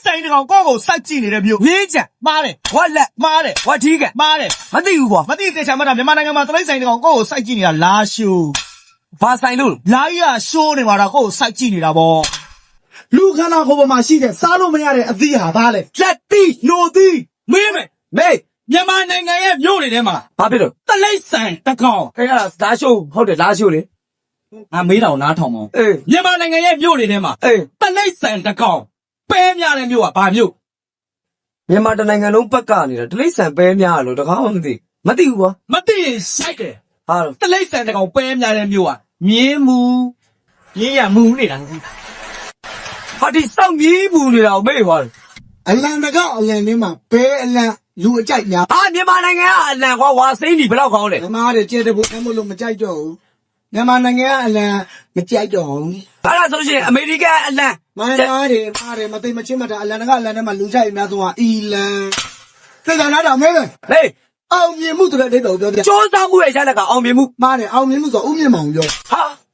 ဆိုင်တကောင်ကိုကိုစိုက်ကြည့်နေတဲ့မြို့ ရေးကြ မားတယ် ဝက်လက် မားတယ် ဝက်ထီးက မားတယ် မသိဘူးကွာ မသိတဲ့ချာမတာမြန်မာနိုင်ငံမှာတလိမ့်ဆိုင်တကောင်ကိုကိုစိုက်ကြည့်နေတာလာရှိုး ဘာဆိုင်လို့ လာကြီးကရှိုးနေမှာတော့ကိုကိုစိုက်ကြည့်နေတာဗော လူခန္ဓာကိုယ်ပေါ်မှာရှိတဲ့စားလို့မရတဲ့အသီးဟာဘာလဲ လက်တီး နိုသီး မေးမယ်မေး မြန်မာနိုင်ငံရဲ့မြို့တွေထဲမှာ ဘာဖြစ်လို့ တလိမ့်ဆိုင်တကောင် ခင်ဗျာလာရှိုးဟုတ်တယ်လာရှိုးလေ ငါမေးတာကိုနားထောင်ပါဦး အေး မြန်မာနိုင်ငံရဲ့မြို့တွေထဲမှာ အေး တလိမ့်ဆိုင်တကောင်ပဲများတဲ့မြို့ကဘာမြို့ မြန်မာတနိုင်ငံလုံးပတ်ကနေတာဒလိမ့်ဆန်ပဲများလို့တကားမှမသိဘူးကွာ မသိရင်စိုက်တယ် ဟာလို့ တလိမ့်ဆိုင်တကောင်ပဲများတဲ့မြို့ကမြင်းမူမြင်းရမူနေတာ ဟာဒီစောက်မြည်ဘူးနေတာကိုမေးသွားတယ် အလံတကောက်အလံထဲမှာဘဲအလံလူအကြိုက်များ ဟာမြန်မာနိုင်ငံကအလံကွာဝါစိမ့်ဒီဘယ်တော့ကောင်းလဲ ဓမ္မတွေကျဲတဲ့ဘုရားမလို့မကြိုက်တော့ဘူးမြန်မာနိုင်ငံကအလံမကြိုက်တော့ဘူး အဲ့ဒါဆိုရှင်အမေရိကန်အလံ မိုင်းသားတွေပါတယ်မသိမချင်းမတာအလံတကအလံထဲမှာလူကြိုက်အများဆုံးကအီလံသိကြလားတော့မဲပဲ ဟေး အောင်မြင်မှုဆိုတဲ့အဓိပ္ပာယ်ကိုပြောပြ စ조사မှုရဲ့ရလက်ကအောင်မြင်မှု မားတယ်အောင်မြင်မှုဆိုဥမြင့်မောင်ပြော ဟာ